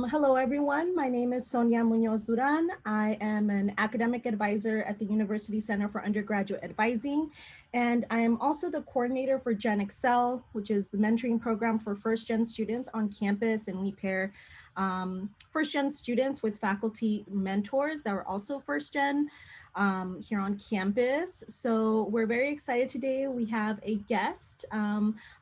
Hello, everyone. My name is Sonia Munoz Duran. I am an academic advisor at the University Center for Undergraduate Advising, and I am also the coordinator for Gen Excel, which is the mentoring program for first-gen students on campus, and we pair first-gen students with faculty mentors that are also first-gen here on campus. So we're very excited today. We have a guest,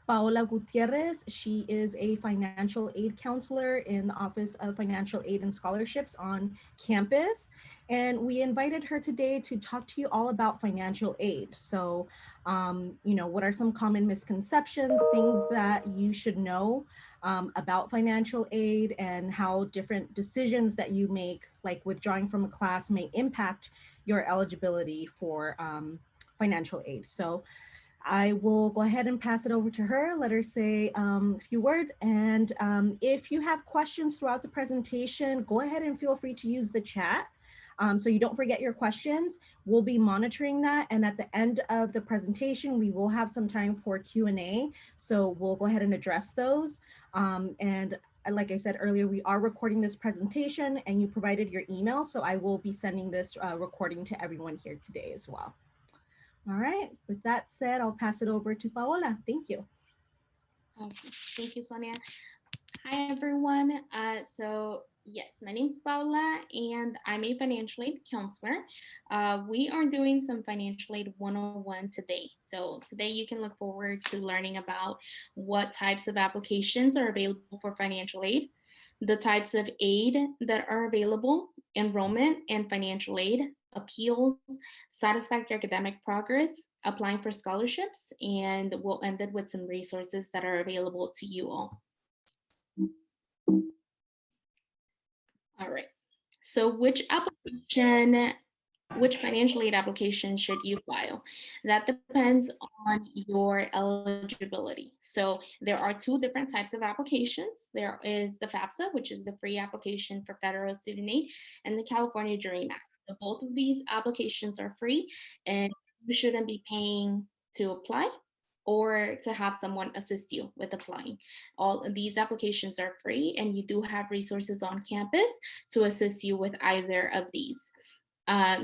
Paola Gutierrez. She is a financial aid counselor in the Office of Financial Aid and Scholarships on campus. And we invited her today to talk to you all about financial aid. So, what are some common misconceptions, things that you should know about financial aid, and how different decisions that you make, like withdrawing from a class, may impact your eligibility for financial aid. So I will go ahead and pass it over to her, let her say a few words. And if you have questions throughout the presentation, go ahead and feel free to use the chat. So you don't forget your questions. We'll be monitoring that. And at the end of the presentation, we will have some time for Q&A. So we'll go ahead and address those. And like I said earlier, we are recording this presentation and you provided your email. So I will be sending this recording to everyone here today as well. All right, with that said, I'll pass it over to Paola. Thank you. Thank you, Sonia. Hi, everyone. Yes, my name is Paula, and I'm a financial aid counselor. We are doing some financial aid 101 today. So today you can look forward to learning about what types of applications are available for financial aid, the types of aid that are available, enrollment and financial aid, appeals, satisfactory academic progress, applying for scholarships, and we'll end it with some resources that are available to you all. All right. So which financial aid application should you file? That depends on your eligibility. So there are two different types of applications. There is the FAFSA, which is the free application for federal student aid, and the California Dream Act. So both of these applications are free, and you shouldn't be paying to apply or to have someone assist you with applying. All of these applications are free, and you do have resources on campus to assist you with either of these.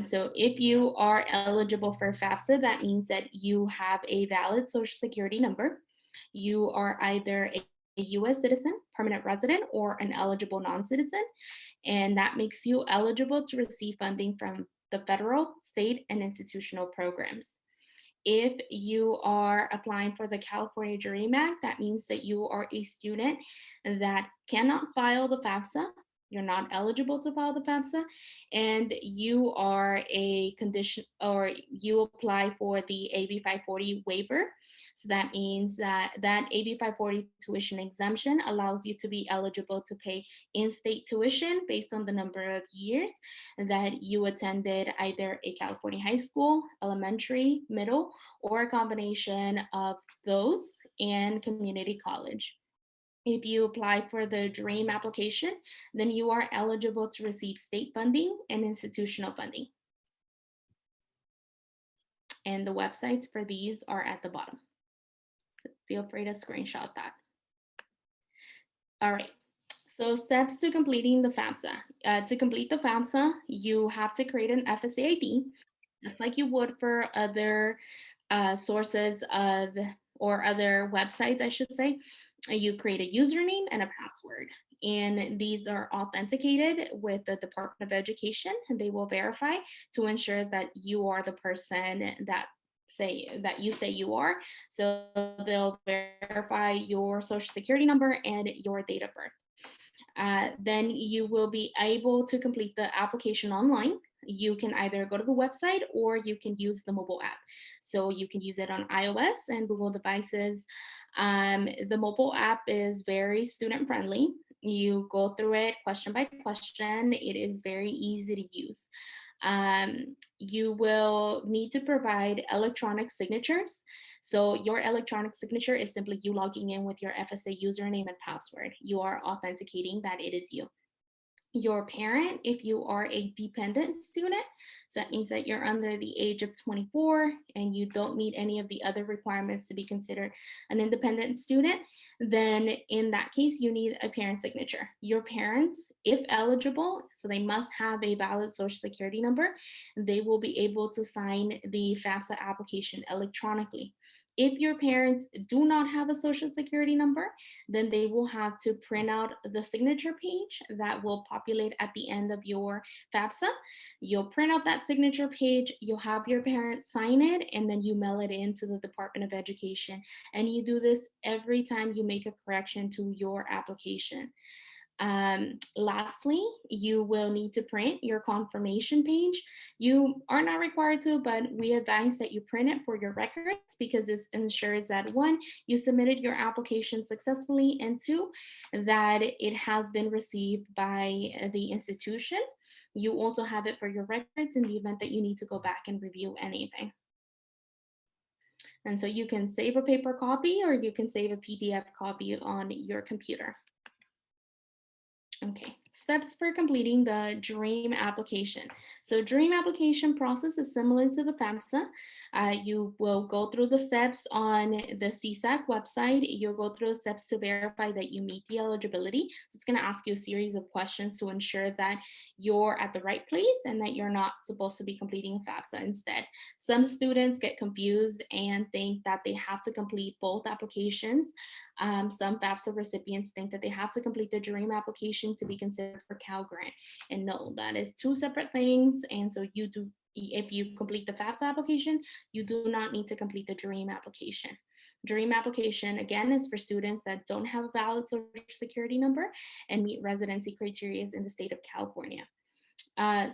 So if you are eligible for FAFSA, that means that you have a valid social security number. You are either a US citizen, permanent resident, or an eligible non-citizen, and that makes you eligible to receive funding from the federal, state, and institutional programs. If you are applying for the California Dream Act, that means that you are a student that cannot file the FAFSA. You're not eligible to file the FAFSA, and you are a condition, or you apply for the AB 540 waiver. So that means that AB 540 tuition exemption allows you to be eligible to pay in-state tuition based on the number of years that you attended either a California high school, elementary, middle, or a combination of those and community college. If you apply for the DREAM application, then you are eligible to receive state funding and institutional funding. And the websites for these are at the bottom. So feel free to screenshot that. All right. So steps to completing the FAFSA. To complete the FAFSA, you have to create an FSA ID, just like you would for other sources of, or other websites, I should say. You create a username and a password, and these are authenticated with the Department of Education, and they will verify to ensure that you are the person that you say you are. So they'll verify your social security number and your date of birth. Then you will be able to complete the application online. You can either go to the website or you can use the mobile app. So you can use it on iOS and Google devices. The mobile app is very student friendly. You go through it question by question. It is very easy to use. You will need to provide electronic signatures. So your electronic signature is simply you logging in with your FSA username and password. You are authenticating that it is you. your parent if you are a dependent student. So that means that you're under the age of 24 and you don't meet any of the other requirements to be considered an independent student. Then in that case, you need a parent signature. Your parents, if eligible, so they must have a valid social security number, they will be able to sign the FAFSA application electronically. If your parents do not have a social security number, then they will have to print out the signature page that will populate at the end of your FAFSA. You'll print out that signature page, you'll have your parents sign it, and then you mail it in to the Department of Education. And you do this every time you make a correction to your application. Lastly, you will need to print your confirmation page. You are not required to, but we advise that you print it for your records because this ensures that one, you submitted your application successfully, and two, that it has been received by the institution. You also have it for your records in the event that you need to go back and review anything. And so you can save a paper copy or you can save a PDF copy on your computer. Okay, steps for completing the DREAM application. So DREAM application process is similar to the FAFSA. You will go through the steps on the CSAC website. You'll go through the steps to verify that you meet the eligibility. So it's gonna ask you a series of questions to ensure that you're at the right place and that you're not supposed to be completing a FAFSA instead. Some students get confused and think that they have to complete both applications. Some FAFSA recipients think that they have to complete the DREAM application to be considered for Cal Grant. And no, that is two separate things. And so you do, if you complete the FAFSA application, you do not need to complete the DREAM application. DREAM application, again, is for students that don't have a valid social security number and meet residency criteria in the state of California.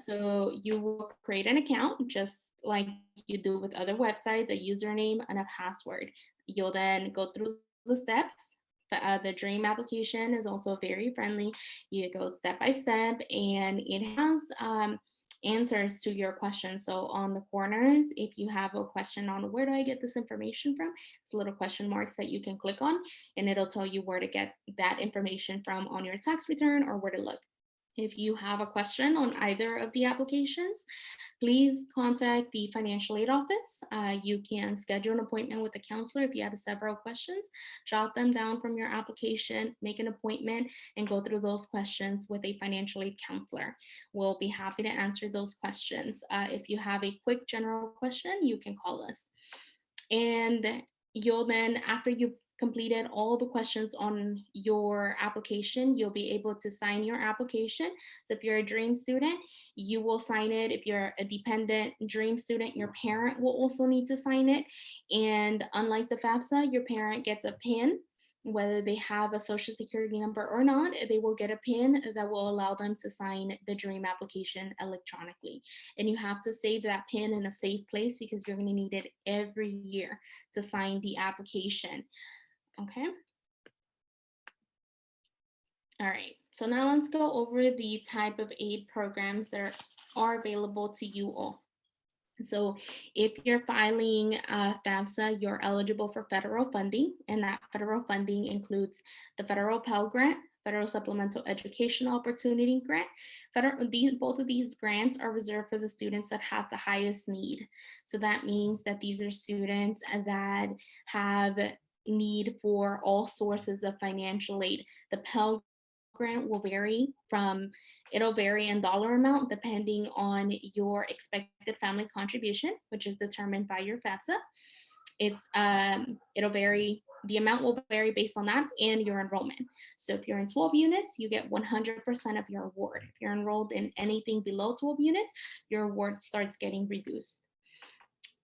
So you will create an account just like you do with other websites, a username and a password. You'll then go through the steps. The DREAM application is also very friendly. You go step by step and it has answers to your questions. So on the corners, if you have a question on where do I get this information from, it's little question marks that you can click on and it'll tell you where to get that information from on your tax return or where to look. If you have a question on either of the applications, please contact the financial aid office. You can schedule an appointment with a counselor if you have several questions. Jot them down from your application, make an appointment, and go through those questions with a financial aid counselor. We'll be happy to answer those questions. If you have a quick general question, you can call us. And you'll then, after you've completed all the questions on your application, you'll be able to sign your application. So if you're a DREAM student, you will sign it. If you're a dependent DREAM student, your parent will also need to sign it. And unlike the FAFSA, your parent gets a PIN. Whether they have a social security number or not, they will get a PIN that will allow them to sign the DREAM application electronically. And you have to save that PIN in a safe place because you're going to need it every year to sign the application. Okay. All right. So now let's go over the type of aid programs that are available to you all. So if you're filing FAFSA, you're eligible for federal funding, and that federal funding includes the federal Pell Grant, Federal Supplemental Education Opportunity Grant. Both of these grants are reserved for the students that have the highest need. So that means that these are students that have need for all sources of financial aid. The Pell Grant will vary it'll vary in dollar amount depending on your expected family contribution, which is determined by your FAFSA. It'll vary, the amount will vary based on that and your enrollment. So if you're in 12 units, you get 100% of your award. If you're enrolled in anything below 12 units, your award starts getting reduced.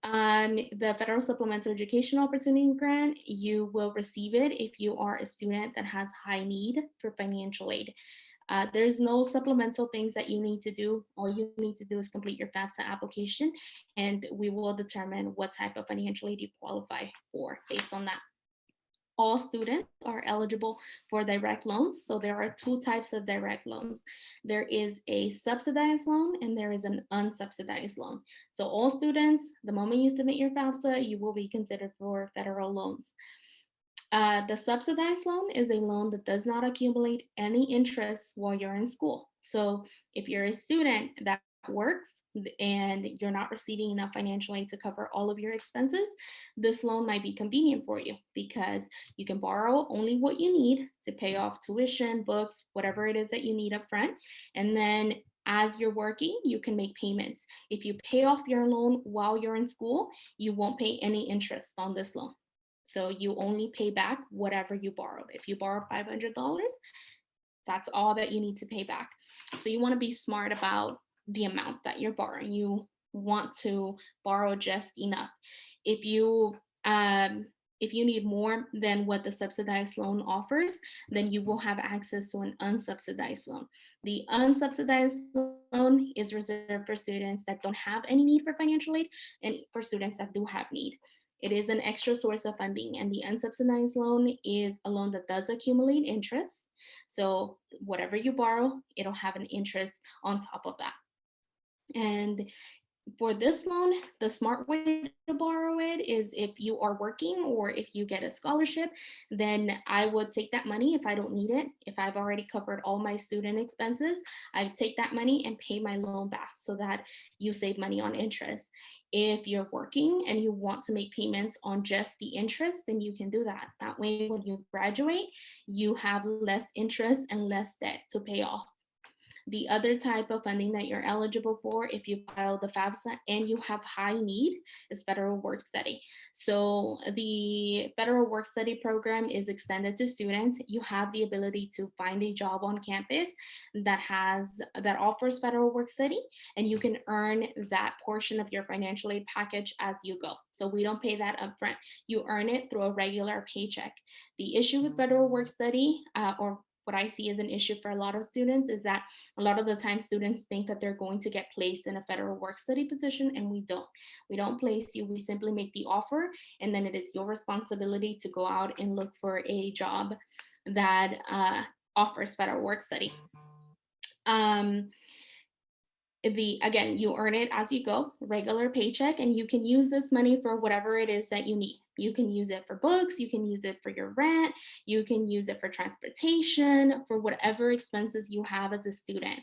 The Federal Supplemental Education Opportunity Grant, you will receive it if you are a student that has high need for financial aid. There's no supplemental things that you need to do. All you need to do is complete your FAFSA application, and we will determine what type of financial aid you qualify for based on that. All students are eligible for direct loans. So there are two types of direct loans. There is a subsidized loan and there is an unsubsidized loan. So all students, the moment you submit your FAFSA, you will be considered for federal loans. The subsidized loan is a loan that does not accumulate any interest while you're in school. So if you're a student that works and you're not receiving enough financial aid to cover all of your expenses, this loan might be convenient for you because you can borrow only what you need to pay off tuition, books, whatever it is that you need up front. And then as you're working, you can make payments. If you pay off your loan while you're in school, you won't pay any interest on this loan. So you only pay back whatever you borrowed. If you borrowed $500, that's all that you need to pay back. So you want to be smart about the amount that you're borrowing. You want to borrow just enough. If you um, if you need more than what the subsidized loan offers, then you will have access to an unsubsidized loan. The unsubsidized loan is reserved for students that don't have any need for financial aid and for students that do have need. It is an extra source of funding, and the unsubsidized loan is a loan that does accumulate interest. So whatever you borrow, it'll have an interest on top of that. And for this loan, the smart way to borrow it is if you are working or if you get a scholarship, then I would take that money if I don't need it. If I've already covered all my student expenses, I take that money and pay my loan back so that you save money on interest. If you're working and you want to make payments on just the interest, then you can do that. That way, when you graduate, you have less interest and less debt to pay off. The other type of funding that you're eligible for if you file the FAFSA and you have high need is federal work study. So the federal work study program is extended to students. You have the ability to find a job on campus that offers federal work study, and you can earn that portion of your financial aid package as you go. So we don't pay that upfront. You earn it through a regular paycheck. The issue with federal work study, or what I see as an issue for a lot of students, is that a lot of the time students think that they're going to get placed in a federal work study position, and we don't. We don't place you. We simply make the offer, and then it is your responsibility to go out and look for a job that offers federal work study. Again, you earn it as you go, regular paycheck, and you can use this money for whatever it is that you need. You can use it for books, you can use it for your rent, you can use it for transportation, for whatever expenses you have as a student.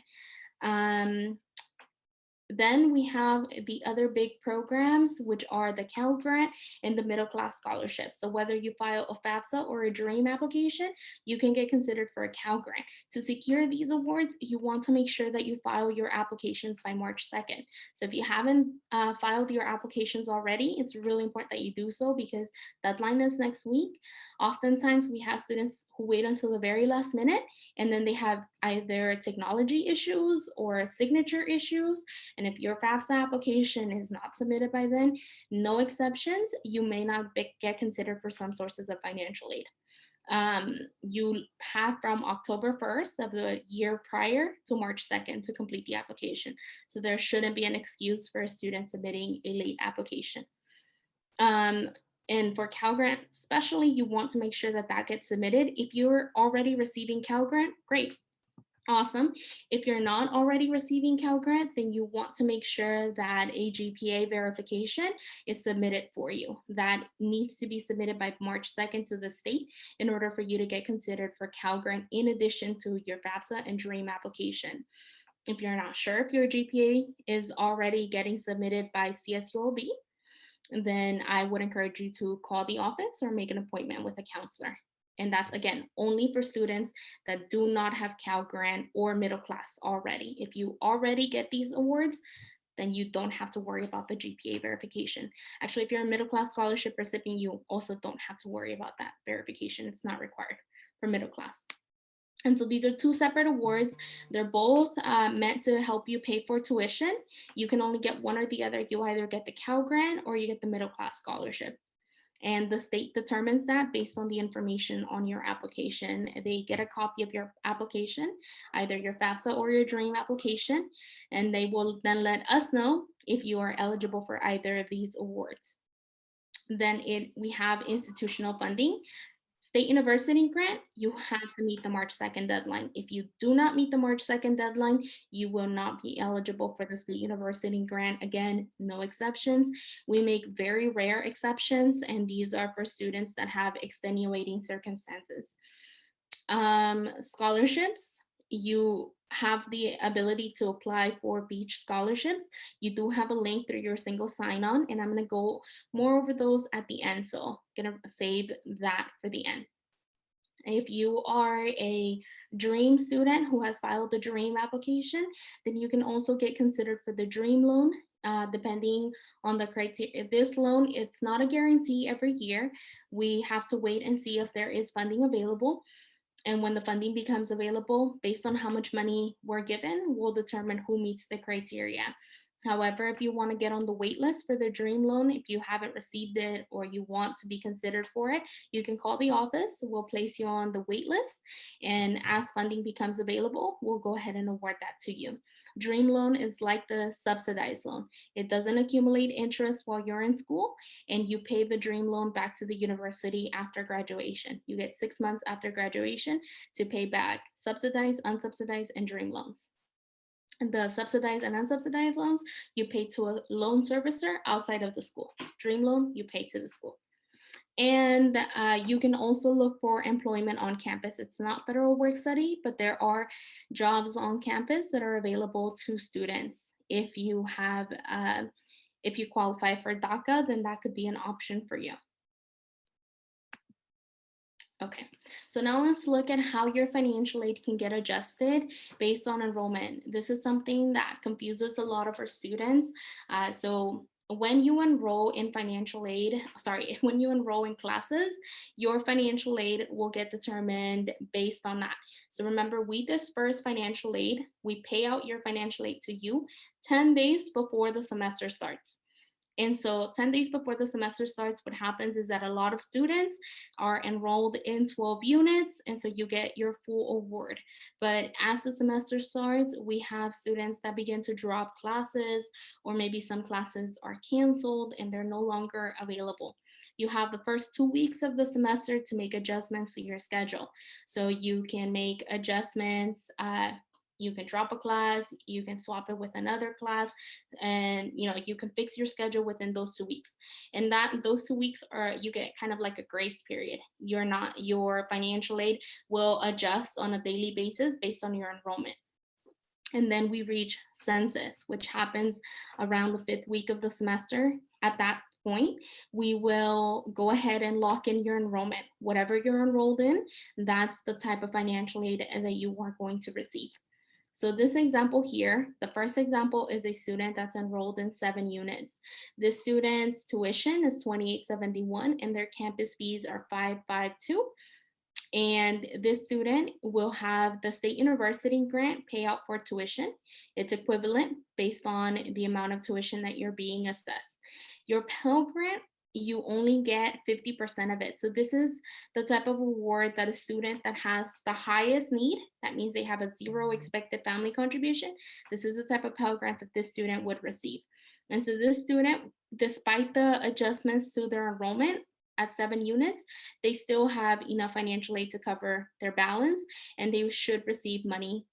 Then we have the other big programs, which are the Cal Grant and the Middle Class Scholarship. So whether you file a FAFSA or a DREAM application, you can get considered for a Cal Grant. To secure these awards, you want to make sure that you file your applications by March 2nd. So if you haven't filed your applications already, it's really important that you do so because deadline is next week. Oftentimes we have students who wait until the very last minute, and then they have either technology issues or signature issues. And if your FAFSA application is not submitted by then, no exceptions, you may not get considered for some sources of financial aid. You have from October 1st of the year prior to March 2nd to complete the application. So there shouldn't be an excuse for a student submitting a late application. And for Cal Grant, especially, you want to make sure that that gets submitted. If you're already receiving Cal Grant, great. Awesome. If you're not already receiving Cal Grant, then you want to make sure that a GPA verification is submitted for you. That needs to be submitted by March 2nd to the state in order for you to get considered for Cal Grant in addition to your FAFSA and DREAM application. If you're not sure if your GPA is already getting submitted by CSULB, then I would encourage you to call the office or make an appointment with a counselor. And that's, again, only for students that do not have Cal Grant or middle class already. If you already get these awards, then you don't have to worry about the GPA verification. Actually, if you're a middle class scholarship recipient, you also don't have to worry about that verification. It's not required for middle class. And so these are two separate awards. They're both meant to help you pay for tuition. You can only get one or the other. You either get the Cal Grant or you get the middle class scholarship. And the state determines that based on the information on your application. They get a copy of your application, either your FAFSA or your DREAM application, and they will then let us know if you are eligible for either of these awards. Then we have institutional funding. State University grant, you have to meet the March 2nd deadline. If you do not meet the March 2nd deadline, you will not be eligible for the State University grant. Again, no exceptions. We make very rare exceptions, and these are for students that have extenuating circumstances. Scholarships, you have the ability to apply for beach scholarships. You do have a link through your single sign-on, and I'm going to go more over those at the end. So I'm going to save that for the end. If you are a DREAM student who has filed the DREAM application, then you can also get considered for the DREAM loan. Depending on the criteria, this loan, it's not a guarantee every year. We have to wait and see if there is funding available. And when the funding becomes available, based on how much money we're given, we'll determine who meets the criteria. However, if you want to get on the wait list for the DREAM loan, if you haven't received it or you want to be considered for it, you can call the office. We'll place you on the wait list. And as funding becomes available, we'll go ahead and award that to you. DREAM loan is like the subsidized loan. It doesn't accumulate interest while you're in school, and you pay the DREAM loan back to the university after graduation. You get 6 months after graduation to pay back subsidized, unsubsidized, and DREAM loans. The subsidized and unsubsidized loans, you pay to a loan servicer outside of the school. DREAM loan, you pay to the school. And you can also look for employment on campus. It's not federal work study, but there are jobs on campus that are available to students. If you have, if you qualify for DACA, then that could be an option for you. Okay, so now let's look at how your financial aid can get adjusted based on enrollment. This is something that confuses a lot of our students. So when you enroll in financial aid, sorry, when you enroll in classes, your financial aid will get determined based on that. So remember, we disperse financial aid. We pay out your financial aid to you 10 days before the semester starts. And so 10 days before the semester starts, what happens is that a lot of students are enrolled in 12 units, and so you get your full award. But as the semester starts, we have students that begin to drop classes, or maybe some classes are canceled and they're no longer available. You have the first 2 weeks of the semester to make adjustments to your schedule. So you can make adjustments. You can drop a class, you can swap it with another class, and you can fix your schedule within those 2 weeks. And that those 2 weeks are, you get kind of like a grace period. Your financial aid will adjust on a daily basis based on your enrollment. And then we reach census, which happens around the 5th week of the semester. At that point, we will go ahead and lock in your enrollment. Whatever you're enrolled in, that's the type of financial aid that you are going to receive. So this example here, the first example is a student that's enrolled in 7 units. This student's tuition is $28.71 and their campus fees are $552. And this student will have the State University grant payout for tuition. It's equivalent based on the amount of tuition that you're being assessed. Your Pell Grant, you only get 50% of it. So this is the type of award that a student that has the highest need, that means they have a 0 expected family contribution, this is the type of Pell Grant that this student would receive. And so this student, despite the adjustments to their enrollment at 7 units, they still have enough financial aid to cover their balance, and they should receive money.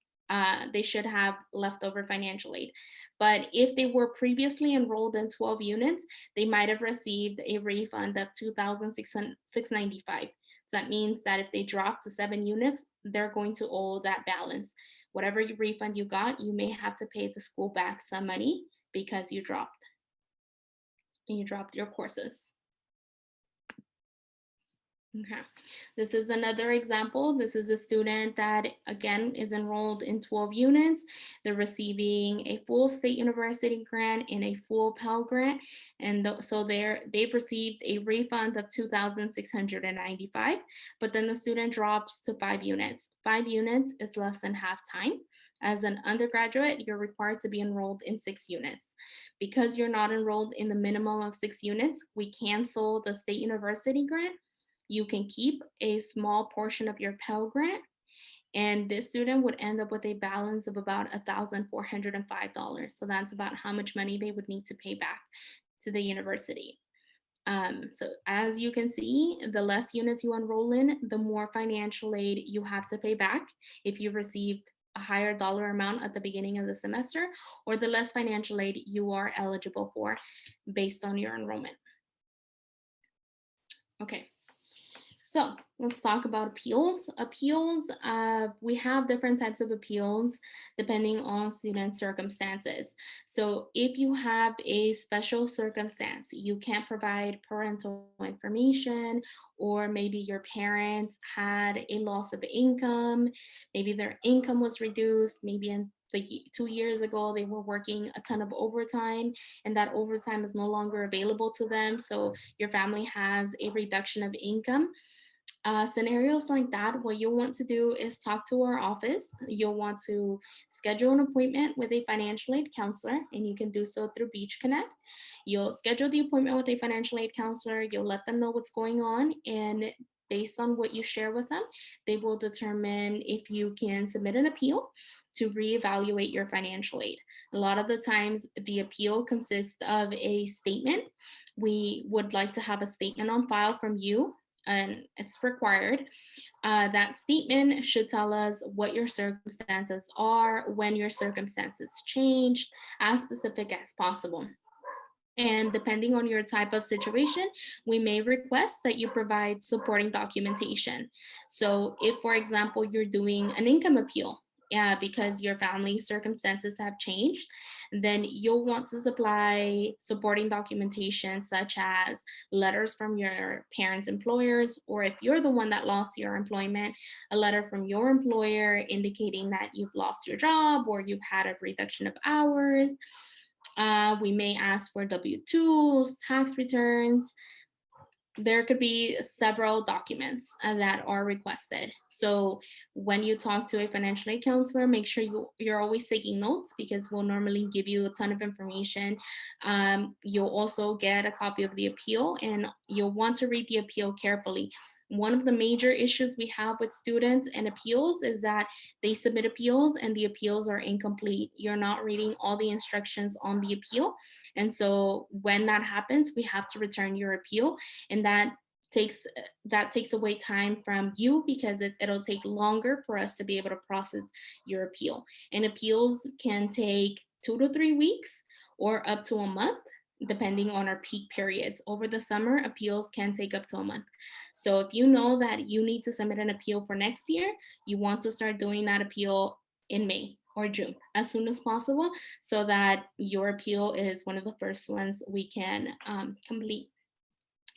They should have leftover financial aid. But if they were previously enrolled in 12 units, they might have received a refund of $2,695. So that means that if they drop to 7 units, they're going to owe that balance. Whatever refund you got, you may have to pay the school back some money because you dropped your courses. Okay, this is another example. This is a student that, again, is enrolled in 12 units. They're receiving a full State University grant and a full Pell Grant. And so they've received a refund of $2,695, but then the student drops to 5 units. 5 units is less than half time. As an undergraduate, you're required to be enrolled in 6 units. Because you're not enrolled in the minimum of 6 units, we cancel the State University grant. You can keep a small portion of your Pell Grant, and this student would end up with a balance of about $1,405. So that's about how much money they would need to pay back to the university. So as you can see, the less units you enroll in, the more financial aid you have to pay back if you received a higher dollar amount at the beginning of the semester, or the less financial aid you are eligible for based on your enrollment. Okay. So let's talk about appeals. Appeals, we have different types of appeals depending on student circumstances. So if you have a special circumstance, you can't provide parental information, or maybe your parents had a loss of income, maybe their income was reduced, maybe in 2 years ago they were working a ton of overtime and that overtime is no longer available to them. So your family has a reduction of income. Scenarios like that, what you'll want to do is talk to our office. You'll want to schedule an appointment with a financial aid counselor, and you can do so through Beach Connect. You'll schedule the appointment with a financial aid counselor. You'll let them know what's going on, and based on what you share with them, they will determine if you can submit an appeal to reevaluate your financial aid. A lot of the times, the appeal consists of a statement. We would like to have a statement on file from you, and it's required. That statement should tell us what your circumstances are, when your circumstances changed, as specific as possible. And depending on your type of situation, we may request that you provide supporting documentation. So if, for example, you're doing an income appeal, because your family circumstances have changed, then you'll want to supply supporting documentation such as letters from your parents' employers, or if you're the one that lost your employment, a letter from your employer indicating that you've lost your job or you've had a reduction of hours. We may ask for W-2s, tax returns. There could be several documents that are requested. So when you talk to a financial aid counselor, make sure you're always taking notes, because we'll normally give you a ton of information. You'll also get a copy of the appeal, and you'll want to read the appeal carefully. One of the major issues we have with students and appeals is that they submit appeals and the appeals are incomplete. You're not reading all the instructions on the appeal. And so when that happens, we have to return your appeal, and takes away time from you, because it'll take longer for us to be able to process your appeal. And appeals can take 2 to 3 weeks or up to a month, depending on our peak periods. Over the summer, appeals can take up to a month. So if you know that you need to submit an appeal for next year, you want to start doing that appeal in May or June as soon as possible, so that your appeal is one of the first ones we can complete.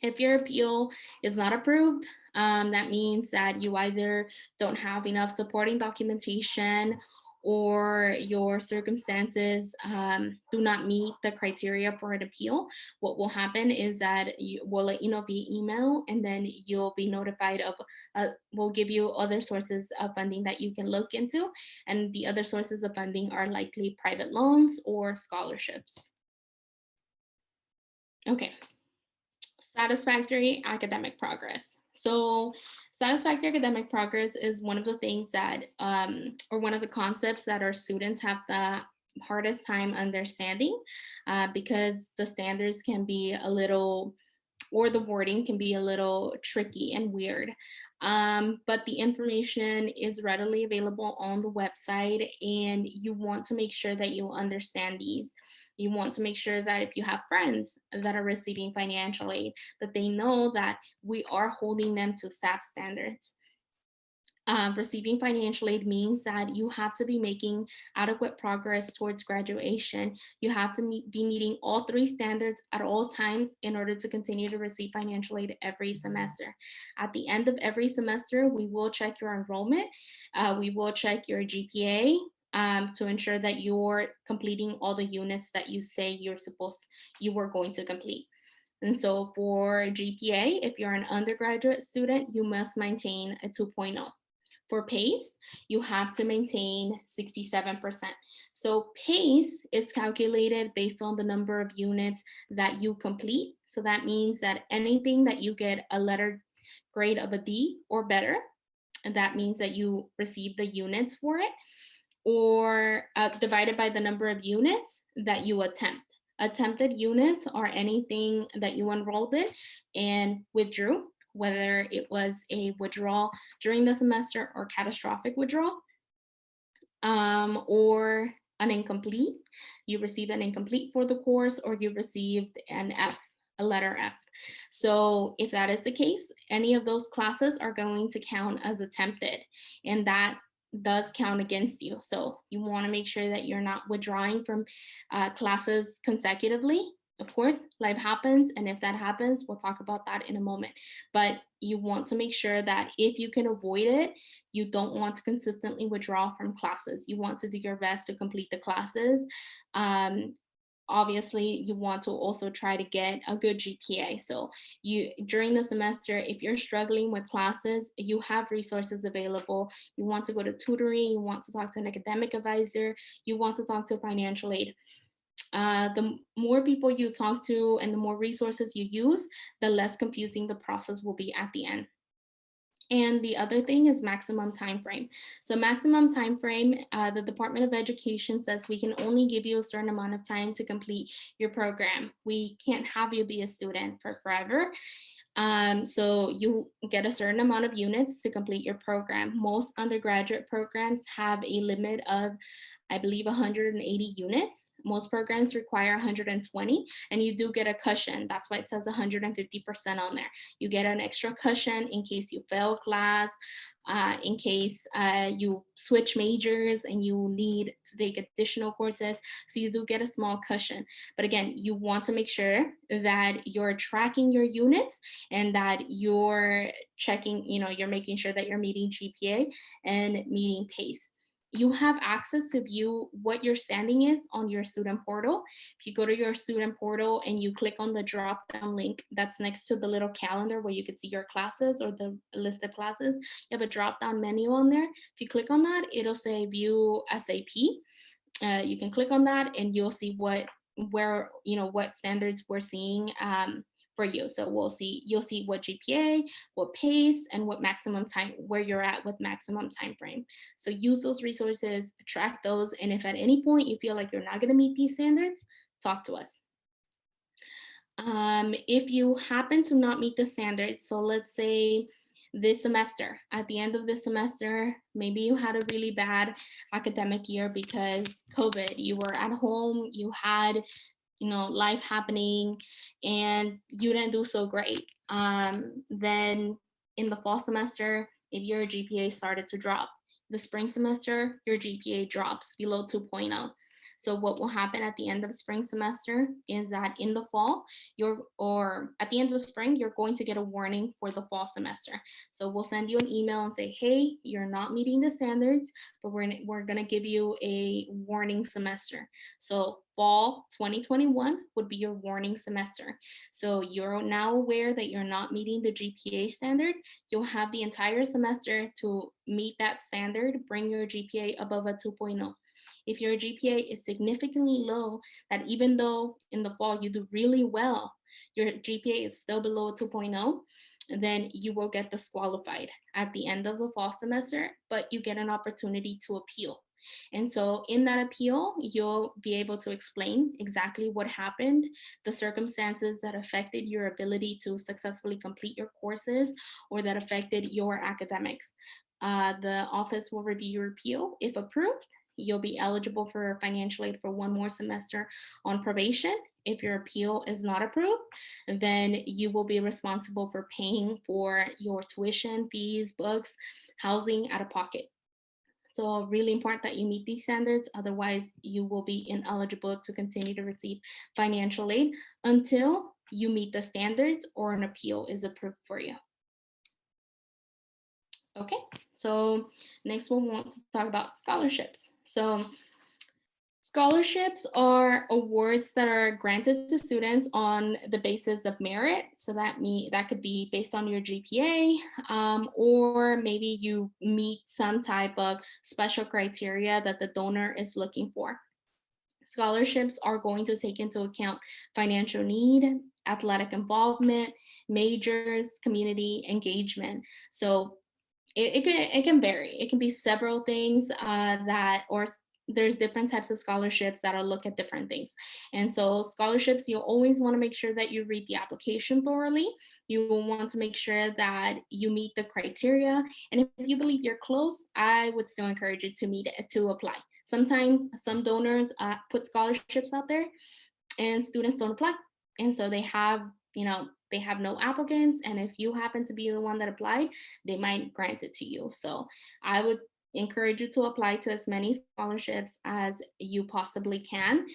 If your appeal is not approved, that means that you either don't have enough supporting documentation, or your circumstances do not meet the criteria for an appeal. What will happen is that we'll let you know via email, and then you'll be notified of, we'll give you other sources of funding that you can look into. And the other sources of funding are likely private loans or scholarships. Okay. Satisfactory academic progress. So satisfactory academic progress is one of the things that, or one of the concepts that our students have the hardest time understanding, because the standards can be a little, or the wording can be a little tricky and weird. But the information is readily available on the website, and you want to make sure that you understand these. You want to make sure that if you have friends that are receiving financial aid, that they know that we are holding them to SAP standards. Receiving financial aid means that you have to be making adequate progress towards graduation. You have to be meeting all 3 standards at all times in order to continue to receive financial aid every semester. At the end of every semester, we will check your enrollment. We will check your GPA, to ensure that you're completing all the units that you say you were going to complete. And so for GPA, if you're an undergraduate student, you must maintain a 2.0. For PACE, you have to maintain 67%. So PACE is calculated based on the number of units that you complete. So that means that anything that you get a letter grade of a D or better, and that means that you receive the units for it, or divided by the number of units that you attempt. Attempted units are anything that you enrolled in and withdrew, whether it was a withdrawal during the semester or catastrophic withdrawal, or an incomplete. You received an incomplete for the course, or you received an F, a letter F. So if that is the case, any of those classes are going to count as attempted, and that does count against you. So you want to make sure that you're not withdrawing from classes consecutively. Of course, life happens, and if that happens, we'll talk about that in a moment. But you want to make sure that if you can avoid it, you don't want to consistently withdraw from classes. You want to do your best to complete the classes. Um, Obviously, you want to also try to get a good GPA. So you, during the semester, if you're struggling with classes, you have resources available. You want to go to tutoring, you want to talk to an academic advisor, you want to talk to financial aid. The more people you talk to and the more resources you use, the less confusing the process will be at the end. And the other thing is maximum time frame. So maximum time frame, the Department of Education says we can only give you a certain amount of time to complete your program. We can't have you be a student for forever. So you get a certain amount of units to complete your program. Most undergraduate programs have a limit of, I believe, 180 units. Most programs require 120, and you do get a cushion. That's why it says 150% on there. You get an extra cushion in case you fail class, in case you switch majors and you need to take additional courses. So you do get a small cushion. But again, you want to make sure that you're tracking your units and that you're checking, you're making sure that you're meeting GPA and meeting PACE. You have access to view what your standing is on your student portal. If you go to your student portal and you click on the drop down link that's next to the little calendar where you can see your classes or the list of classes, you have a drop down menu on there. If you click on that, it'll say view SAP. You can click on that and you'll see what standards we're seeing for you. So you'll see what GPA, what PACE, and what maximum time, where you're at with maximum time frame. So use those resources, track those, and if at any point you feel like you're not going to meet these standards, talk to us. If you happen to not meet the standards, so let's say this semester, at the end of this semester, maybe you had a really bad academic year because COVID, you were at home, you had life happening, and you didn't do so great. Then in the fall semester, maybe your GPA started to drop. The spring semester, your GPA drops below 2.0. So what will happen at the end of spring semester is that in the fall, or at the end of the spring, you're going to get a warning for the fall semester. So we'll send you an email and say, hey, you're not meeting the standards, but we're going to give you a warning semester. So fall 2021 would be your warning semester. So you're now aware that you're not meeting the GPA standard. You'll have the entire semester to meet that standard, bring your GPA above a 2.0. If your GPA is significantly low, that even though in the fall you do really well, your GPA is still below 2.0, then you will get disqualified at the end of the fall semester, but you get an opportunity to appeal. And so in that appeal, you'll be able to explain exactly what happened, the circumstances that affected your ability to successfully complete your courses or that affected your academics. The office will review your appeal. If approved, you'll be eligible for financial aid for one more semester on probation. If your appeal is not approved, then you will be responsible for paying for your tuition, fees, books, housing out of pocket. So really important that you meet these standards. Otherwise, you will be ineligible to continue to receive financial aid until you meet the standards or an appeal is approved for you. Okay, so next we'll want to talk about scholarships. So scholarships are awards that are granted to students on the basis of merit. So that could be based on your GPA, or maybe you meet some type of special criteria that the donor is looking for. Scholarships are going to take into account financial need, athletic involvement, majors, community engagement. So it can vary. It can be several things there's different types of scholarships that'll look at different things. And so scholarships, you always want to make sure that you read the application thoroughly. You will want to make sure that you meet the criteria. And if you believe you're close, I would still encourage you to meet it, to apply. Sometimes some donors put scholarships out there and students don't apply. And so they have, they have no applicants. And if you happen to be the one that applied, they might grant it to you. So I would encourage you to apply to as many scholarships as you possibly can.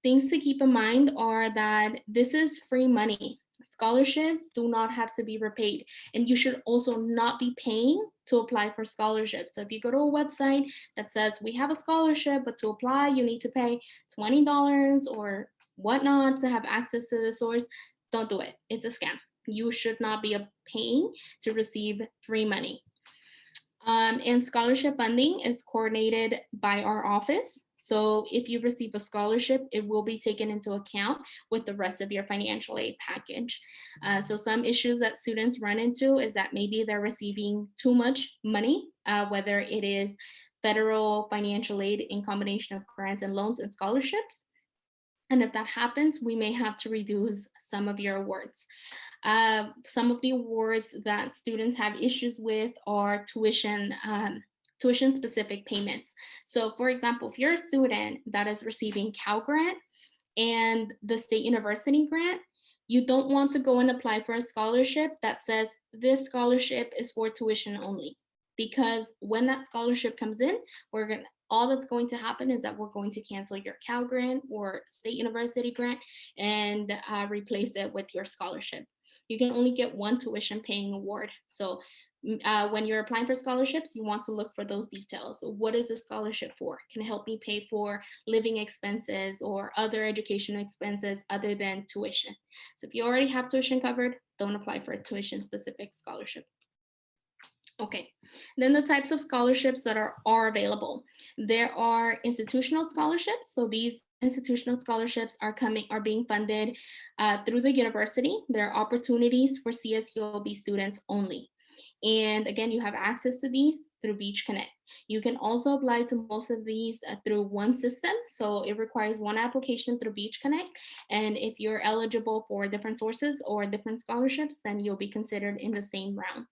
Things to keep in mind are that this is free money. Scholarships do not have to be repaid, and you should also not be paying to apply for scholarships. So if you go to a website that says we have a scholarship, but to apply you need to pay $20 or whatnot to have access to the source, don't do it. It's a scam. You should not be paying to receive free money. And scholarship funding is coordinated by our office. So if you receive a scholarship, it will be taken into account with the rest of your financial aid package. So some issues that students run into is that maybe they're receiving too much money, whether it is federal financial aid in combination of grants and loans and scholarships. And if that happens, we may have to reduce some of your awards. Some of the awards that students have issues with are tuition specific payments. So for example, if you're a student that is receiving Cal Grant and the State University grant, you don't want to go and apply for a scholarship that says this scholarship is for tuition only. Because when that scholarship comes in, all that's going to happen is that we're going to cancel your Cal Grant or State University grant and replace it with your scholarship. You can only get one tuition paying award. So when you're applying for scholarships, you want to look for those details. What is the scholarship for? Can it help me pay for living expenses or other education expenses other than tuition? So if you already have tuition covered, don't apply for a tuition specific scholarship. Okay, then the types of scholarships that are available. There are institutional scholarships. So these institutional scholarships are being funded through the university. There are opportunities for CSULB students only. And again, you have access to these through Beach Connect. You can also apply to most of these through one system. So it requires one application through Beach Connect. And if you're eligible for different sources or different scholarships, then you'll be considered in the same round.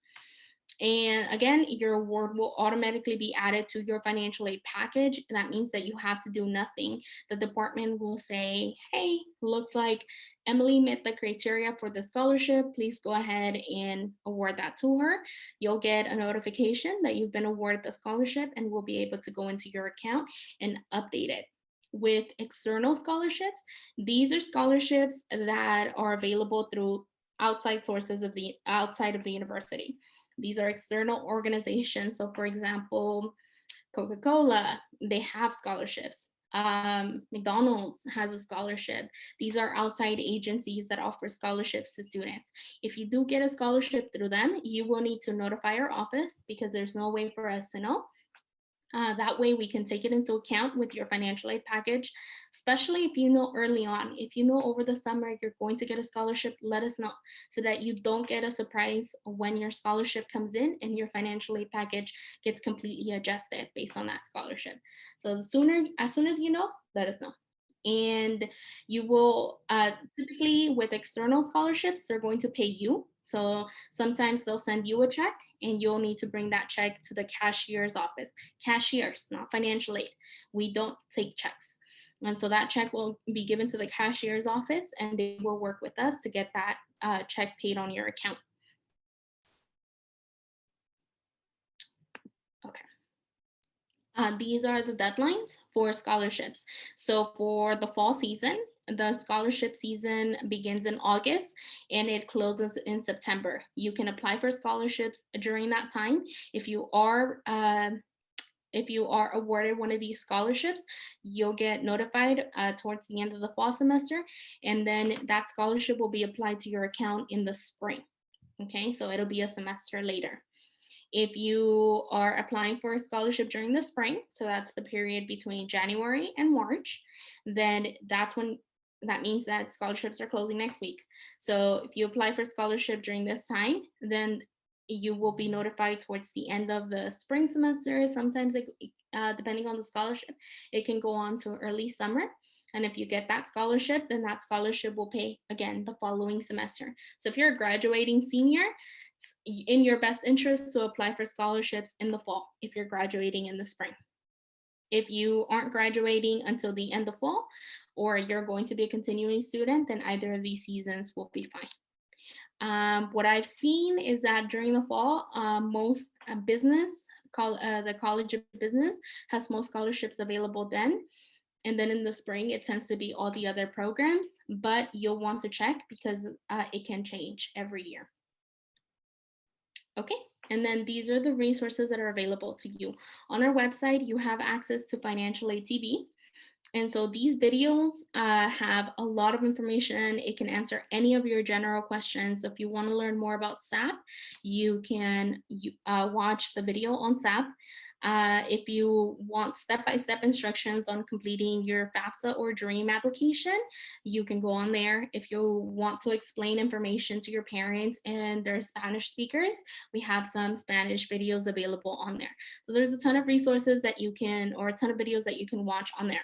And again, your award will automatically be added to your financial aid package. That means that you have to do nothing. The department will say, hey, looks like Emily met the criteria for the scholarship. Please go ahead and award that to her. You'll get a notification that you've been awarded the scholarship and we'll be able to go into your account and update it. With external scholarships, these are scholarships that are available through outside sources outside of the university. These are external organizations. So for example, Coca-Cola, they have scholarships. McDonald's has a scholarship. These are outside agencies that offer scholarships to students. If you do get a scholarship through them, you will need to notify our office because there's no way for us to know. That way we can take it into account with your financial aid package, especially if you know early on. If you know over the summer you're going to get a scholarship, let us know so that you don't get a surprise when your scholarship comes in and your financial aid package gets completely adjusted based on that scholarship. So as soon as you know, let us know. And you will typically with external scholarships, they're going to pay you. So sometimes they'll send you a check and you'll need to bring that check to the cashier's office. Cashiers, not financial aid. We don't take checks. And so that check will be given to the cashier's office and they will work with us to get that check paid on your account. Okay. These are the deadlines for scholarships. So for the fall season, the scholarship season begins in August and it closes in September. You can apply for scholarships during that time. If you are awarded one of these scholarships, you'll get notified towards the end of the fall semester, and then that scholarship will be applied to your account in the spring. Okay, so it'll be a semester later. If you are applying for a scholarship during the spring, so that's the period between January and March, then that means that scholarships are closing next week. So if you apply for scholarship during this time, then you will be notified towards the end of the spring semester. Sometimes, depending on the scholarship, it can go on to early summer. And if you get that scholarship, then that scholarship will pay again the following semester. So if you're a graduating senior, it's in your best interest to apply for scholarships in the fall if you're graduating in the spring. If you aren't graduating until the end of fall, or you're going to be a continuing student, then either of these seasons will be fine. What I've seen is that during the fall, most the College of Business has most scholarships available then. And then in the spring, it tends to be all the other programs, but you'll want to check because it can change every year. Okay, and then these are the resources that are available to you. On our website, you have access to Financial Aid TV. And so these videos have a lot of information. It can answer any of your general questions. If you want to learn more about SAP, you can watch the video on SAP. If you want step-by-step instructions on completing your FAFSA or DREAM application, you can go on there. If you want to explain information to your parents and they're Spanish speakers, we have some Spanish videos available on there. So there's a ton of resources that you can, or a ton of videos that you can watch on there.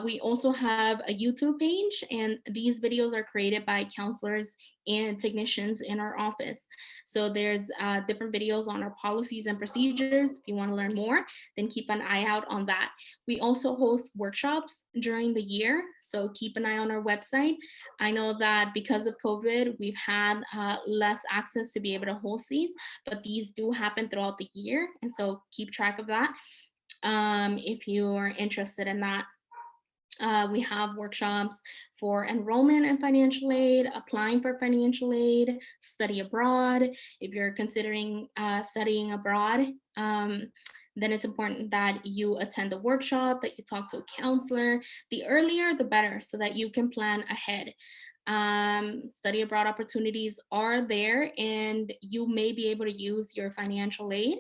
We also have a YouTube page, and these videos are created by counselors and technicians in our office. So there's different videos on our policies and procedures. If you want to learn more, then keep an eye out on that. We also host workshops during the year, so keep an eye on our website. I know that because of COVID, we've had less access to be able to host these, but these do happen throughout the year, and so keep track of that if you're interested in that. We have workshops for enrollment in financial aid, applying for financial aid, study abroad. If you're considering studying abroad, then it's important that you attend a workshop, that you talk to a counselor. The earlier, the better, so that you can plan ahead. Study abroad opportunities are there, and you may be able to use your financial aid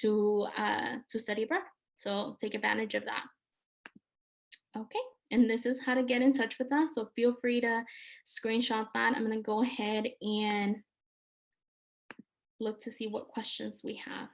to study abroad. So take advantage of that. Okay, and this is how to get in touch with us. So feel free to screenshot that. I'm going to go ahead and look to see what questions we have.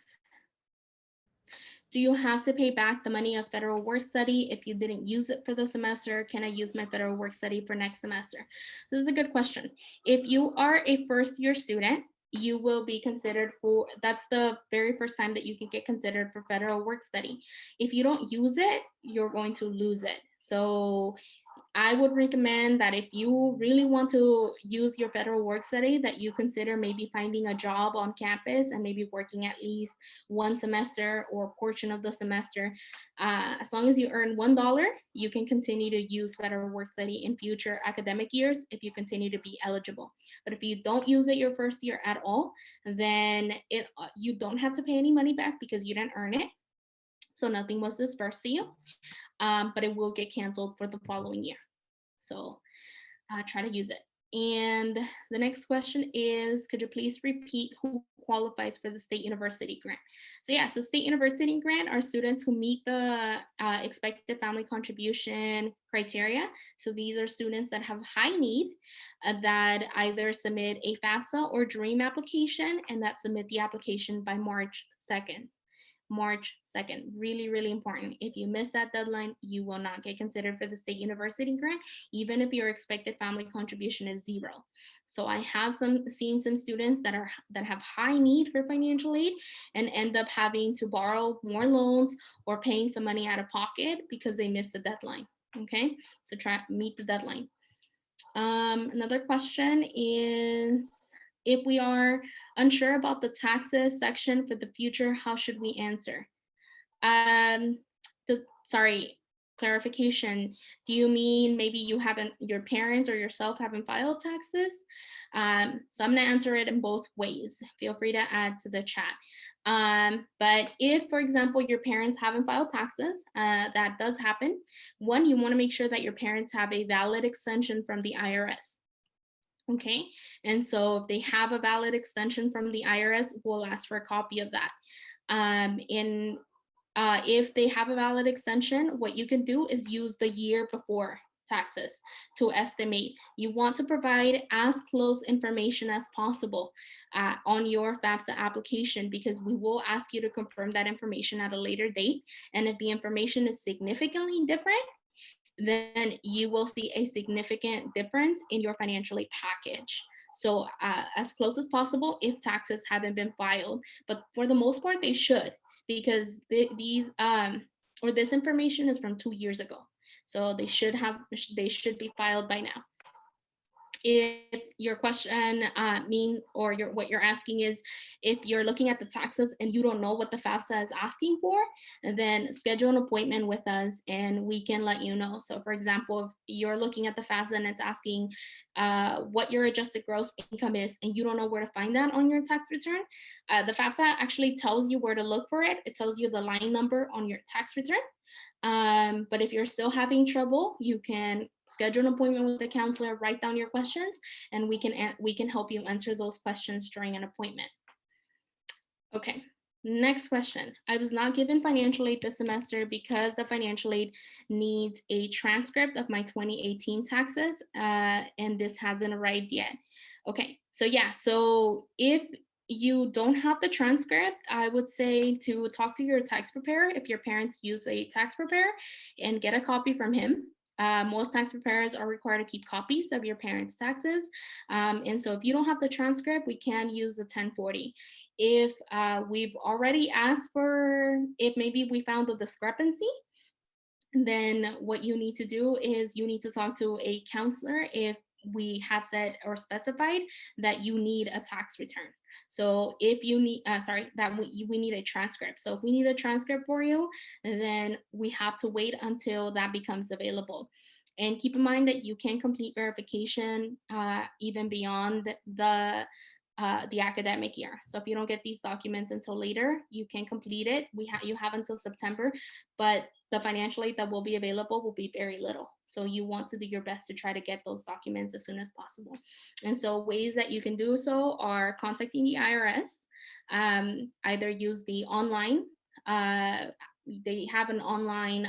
Do you have to pay back the money of federal work study if you didn't use it for the semester? Can I use my federal work study for next semester? This is a good question. If you are a first-year student, you will be considered for, that's the very first time that you can get considered for federal work study. If you don't use it, you're going to lose it. So I would recommend that if you really want to use your federal work study, that you consider maybe finding a job on campus and maybe working at least one semester or a portion of the semester. As long as you earn $1, you can continue to use federal work study in future academic years if you continue to be eligible. But if you don't use it your first year at all, then you don't have to pay any money back because you didn't earn it. So nothing was dispersed to you, but it will get canceled for the following year. So try to use it. And the next question is, could you please repeat who qualifies for the state university grant? So yeah, so state university grant are students who meet the expected family contribution criteria. So these are students that have high need, that either submit a FAFSA or DREAM application, and that submit the application by March 2nd. March 2nd, really, really important. If you miss that deadline, you will not get considered for the state university grant, even if your expected family contribution is 0. So I have seen some students that have high need for financial aid and end up having to borrow more loans or paying some money out of pocket because they missed the deadline. Okay, so try meet the deadline. Another question is, if we are unsure about the taxes section for the future, how should we answer? Sorry, clarification. Do you mean maybe your parents or yourself haven't filed taxes? So I'm gonna answer it in both ways. Feel free to add to the chat. But if, for example, your parents haven't filed taxes, that does happen. One, you wanna make sure that your parents have a valid extension from the IRS. Okay, and so if they have a valid extension from the IRS, we'll ask for a copy of that. If they have a valid extension, what you can do is use the year before taxes to estimate. You want to provide as close information as possible on your FAFSA application, because we will ask you to confirm that information at a later date. And if the information is significantly different, then you will see a significant difference in your financial aid package. So as close as possible if taxes haven't been filed, but for the most part they should, because this information is from 2 years ago. So they should be filed by now. If your question what you're asking is if you're looking at the taxes and you don't know what the FAFSA is asking for, then schedule an appointment with us and we can let you know. So for example, if you're looking at the FAFSA and it's asking what your adjusted gross income is and you don't know where to find that on your tax return, the FAFSA actually tells you where to look for it. It tells you the line number on your tax return. But if you're still having trouble, you can schedule an appointment with the counselor, write down your questions, and we can help you answer those questions during an appointment. Okay, next question. I was not given financial aid this semester because the financial aid needs a transcript of my 2018 taxes, and this hasn't arrived yet. Okay, so yeah, so if you don't have the transcript, I would say to talk to your tax preparer if your parents use a tax preparer and get a copy from him. Most tax preparers are required to keep copies of your parents' taxes. And so if you don't have the transcript, we can use the 1040. If we've already asked for, if maybe we found a discrepancy, then what you need to do is you need to talk to a counselor if we have said or specified that you need a tax return. So if you need, we need a transcript. So if we need a transcript for you, then we have to wait until that becomes available. And keep in mind that you can complete verification even beyond the academic year. So if you don't get these documents until later, you can complete it. You have until September, but the financial aid that will be available will be very little. So you want to do your best to try to get those documents as soon as possible. And so ways that you can do so are contacting the IRS, either use the online, they have an online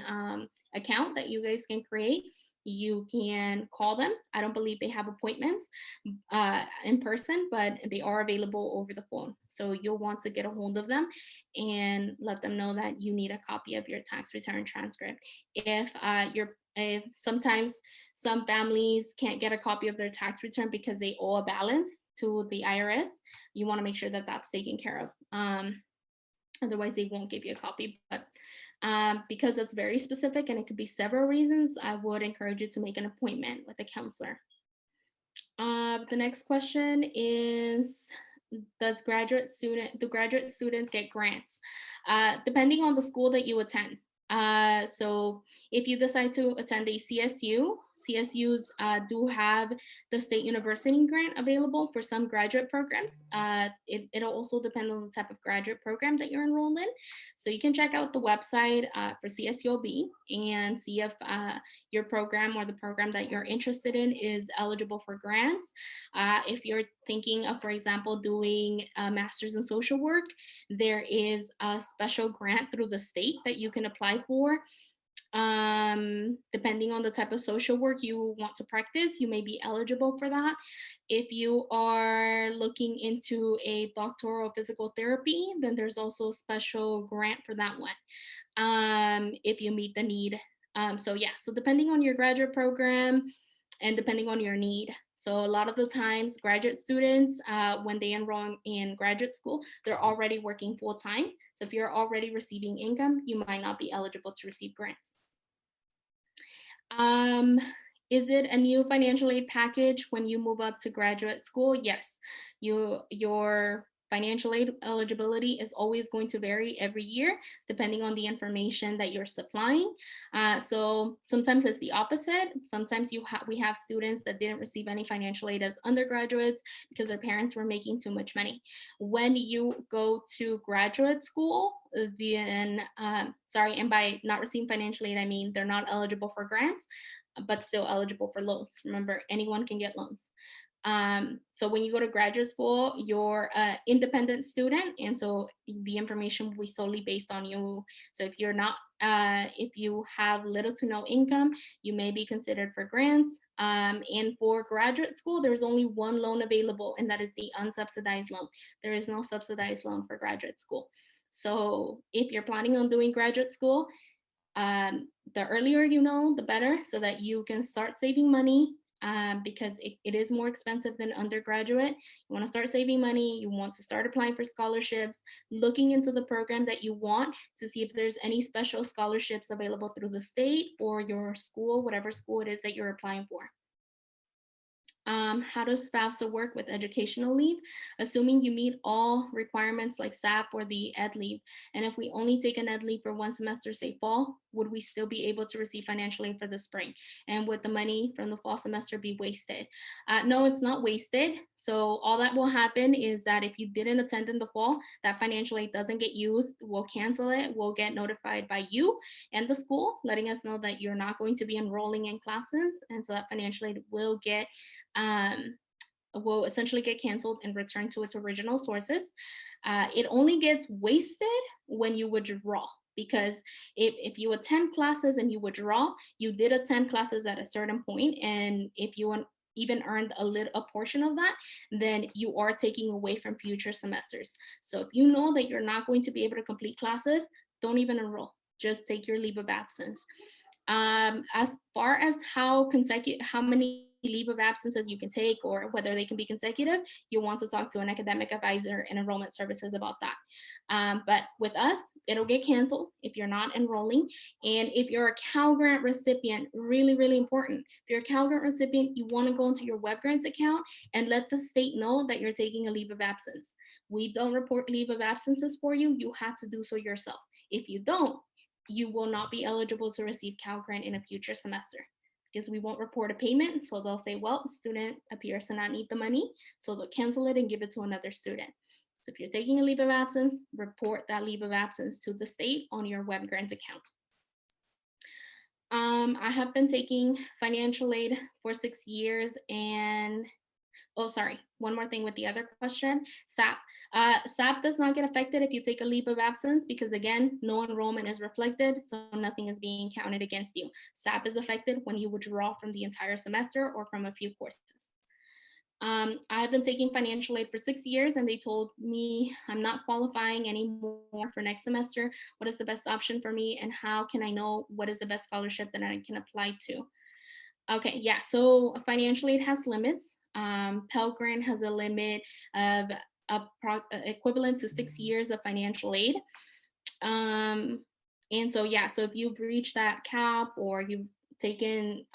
account that you guys can create. You can call them. I don't believe they have appointments in person, but they are available over the phone. So you'll want to get a hold of them and let them know that you need a copy of your tax return transcript. If sometimes some families can't get a copy of their tax return because they owe a balance to the IRS, you want to make sure that that's taken care of. Otherwise, they won't give you a copy. But because it's very specific and it could be several reasons, I would encourage you to make an appointment with a counselor. The next question is, do graduate students get grants? Depending on the school that you attend. So if you decide to attend a CSU, CSUs do have the State University grant available for some graduate programs. It'll also depend on the type of graduate program that you're enrolled in. So you can check out the website for CSULB and see if your program or the program that you're interested in is eligible for grants. If you're thinking of, for example, doing a master's in social work, there is a special grant through the state that you can apply for. Depending on the type of social work you want to practice, you may be eligible for that. If you are looking into a doctoral physical therapy, then there's also a special grant for that one, if you meet the need. So depending on your graduate program and depending on your need. So a lot of the times graduate students, when they enroll in graduate school, they're already working full time. So if you're already receiving income, you might not be eligible to receive grants. Is it a new financial aid package when you move up to graduate school? Yes, your financial aid eligibility is always going to vary every year depending on the information that you're supplying. So sometimes it's the opposite. Sometimes we have students that didn't receive any financial aid as undergraduates because their parents were making too much money. When you go to graduate school, then and by not receiving financial aid, I mean they're not eligible for grants, but still eligible for loans. Remember, anyone can get loans. So when you go to graduate school, you're an independent student, and so the information will be solely based on you. So if you're not, if you have little to no income, you may be considered for grants. And for graduate school, there's only one loan available, and that is the unsubsidized loan. There is no subsidized loan for graduate school. So if you're planning on doing graduate school, the earlier you know, the better, so that you can start saving money, because it is more expensive than undergraduate. You want to start saving money, you want to start applying for scholarships, looking into the program that you want to see if there's any special scholarships available through the state or your school, whatever school it is that you're applying for. How does FAFSA work with educational leave? Assuming you meet all requirements like SAP or the ed leave. And if we only take an ed leave for one semester, say fall, would we still be able to receive financial aid for the spring? And would the money from the fall semester be wasted? No, it's not wasted. So all that will happen is that if you didn't attend in the fall, that financial aid doesn't get used, we'll cancel it. We'll get notified by you and the school, letting us know that you're not going to be enrolling in classes. And so that financial aid um, will essentially get canceled and returned to its original sources. It only gets wasted when you withdraw, because if you attend classes and you withdraw, you did attend classes at a certain point, and if you even earned a portion of that, then you are taking away from future semesters. So if you know that you're not going to be able to complete classes, don't even enroll. Just take your leave of absence. As far as how many leave of absences you can take or whether they can be consecutive, you want to talk to an academic advisor and enrollment services about that. But with us, it'll get canceled if you're not enrolling. And if you're a Cal Grant recipient, really, really important. If you're a Cal Grant recipient, you want to go into your WebGrants account and let the state know that you're taking a leave of absence. We don't report leave of absences for you. You have to do so yourself. If you don't, you will not be eligible to receive Cal Grant in a future semester, because we won't report a payment. So they'll say, well, the student appears to not need the money. So they'll cancel it and give it to another student. So if you're taking a leave of absence, report that leave of absence to the state on your WebGrants account. I have been taking financial aid for 6 years, and oh, sorry, one more thing with the other question, SAP. SAP does not get affected if you take a leave of absence, because again, no enrollment is reflected, so nothing is being counted against you. SAP is affected when you withdraw from the entire semester or from a few courses. I have been taking financial aid for 6 years, and they told me I'm not qualifying anymore for next semester. What is the best option for me, and how can I know what is the best scholarship that I can apply to? Okay, yeah, so financial aid has limits. Pell Grant has a limit of equivalent to 6 years of financial aid. And so, yeah, so if you've reached that cap or you've taken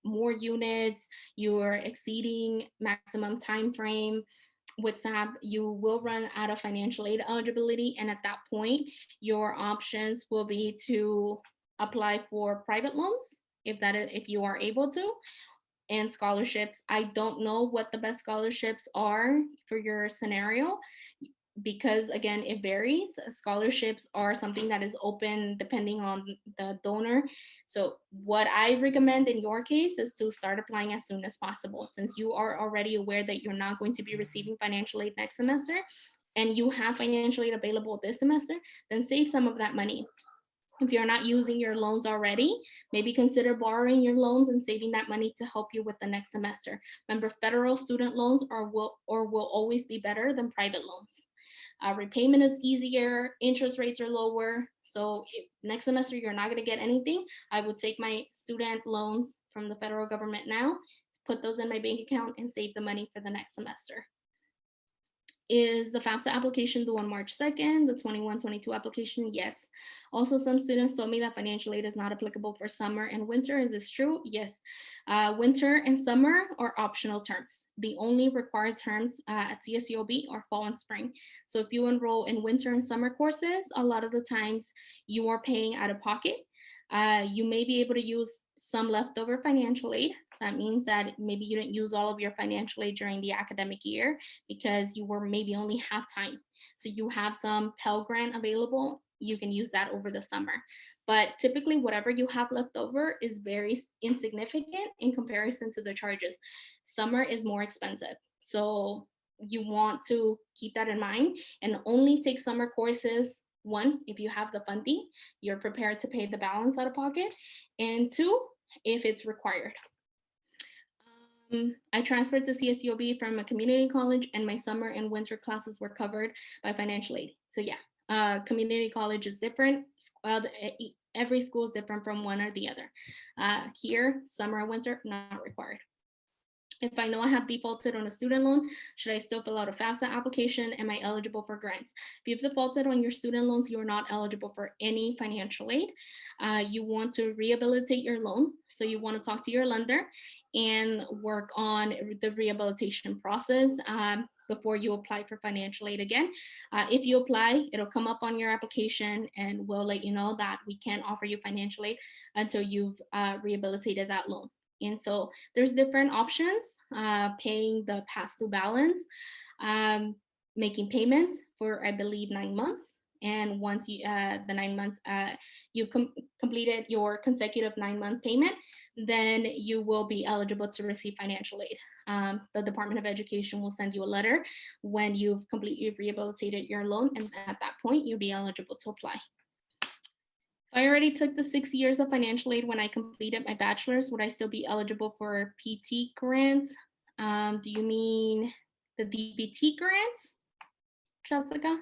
more units, you're exceeding maximum time frame with SAP, you will run out of financial aid eligibility. And at that point, your options will be to apply for private loans if you are able to, and scholarships. I don't know what the best scholarships are for your scenario, because again, it varies. Scholarships are something that is open depending on the donor. So what I recommend in your case is to start applying as soon as possible, since you are already aware that you're not going to be receiving financial aid next semester and you have financial aid available this semester. Then save some of that money. If you're not using your loans already, maybe consider borrowing your loans and saving that money to help you with the next semester. Remember, federal student loans will always be better than private loans. Repayment is easier, interest rates are lower. So if next semester you're not going to get anything, I would take my student loans from the federal government now, put those in my bank account, and save the money for the next semester. Is the FAFSA application due on March 2nd, the 21-22 application? Yes. Also, some students told me that financial aid is not applicable for summer and winter. Is this true? Yes. Winter and summer are optional terms. The only required terms at CSULB are fall and spring. So if you enroll in winter and summer courses, a lot of the times you are paying out of pocket. You may be able to use some leftover financial aid. So that means that maybe you didn't use all of your financial aid during the academic year because you were maybe only half time. So you have some Pell Grant available. You can use that over the summer. but typically whatever you have left over is very insignificant in comparison to the charges. Summer is more expensive. So you want to keep that in mind and only take summer courses. One, if you have the funding, you're prepared to pay the balance out of pocket. And two, if it's required. I transferred to CSULB from a community college, and my summer and winter classes were covered by financial aid. So yeah, community college is different. Every school is different from one or the other. Here, summer and winter, not required. If I know I have defaulted on a student loan, should I still fill out a FAFSA application? Am I eligible for grants? If you've defaulted on your student loans, you're not eligible for any financial aid. You want to rehabilitate your loan. So you want to talk to your lender and work on the rehabilitation process before you apply for financial aid again. If you apply, it'll come up on your application and we'll let you know that we can't offer you financial aid until you've rehabilitated that loan. And so there's different options, paying the past due balance, making payments for, I believe, 9 months. And once you, the 9 months, you've completed your consecutive 9-month payment, then you will be eligible to receive financial aid. The Department of Education will send you a letter when you've completely rehabilitated your loan. And at that point, you'll be eligible to apply. I already took the 6 years of financial aid when I completed my bachelor's. Would I still be eligible for PT grants? Do you mean the DBT grants, Jessica?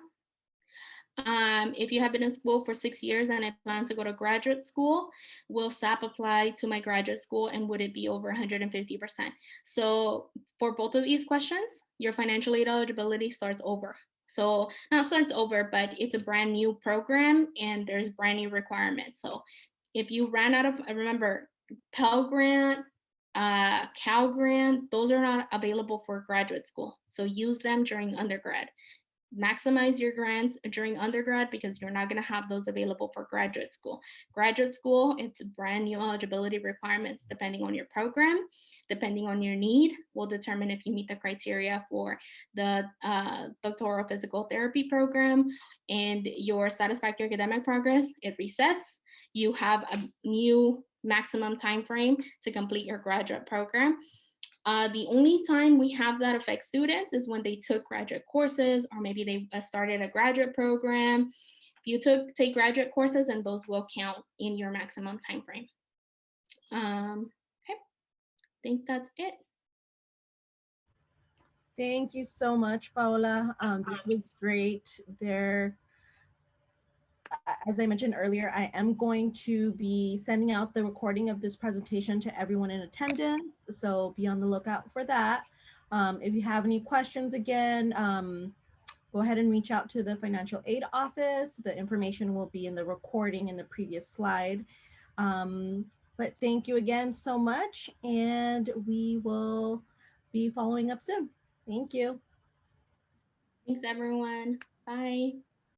If you have been in school for 6 years and I plan to go to graduate school, will SAP apply to my graduate school and would it be over 150%? So for both of these questions, your financial aid eligibility starts over. So not starts over, but it's a brand new program and there's brand new requirements. So if you ran out of, remember, Pell Grant, Cal Grant, those are not available for graduate school. So use them during undergrad. Maximize your grants during undergrad because you're not going to have those available for graduate school. Graduate school, it's brand new eligibility requirements depending on your program, depending on your need, will determine if you meet the criteria for the doctoral physical therapy program and your satisfactory academic progress. It resets. You have a new maximum time frame to complete your graduate program. The only time we have that affect students is when they took graduate courses or maybe they started a graduate program. If you take graduate courses, and those will count in your maximum time frame. Okay, I think that's it. Thank you so much, Paola. This was great. As I mentioned earlier, I am going to be sending out the recording of this presentation to everyone in attendance, so be on the lookout for that. If you have any questions, again, go ahead and reach out to the financial aid office. The information will be in the recording in the previous slide. But thank you again so much, and we will be following up soon. Thank you. Thanks, everyone. Bye.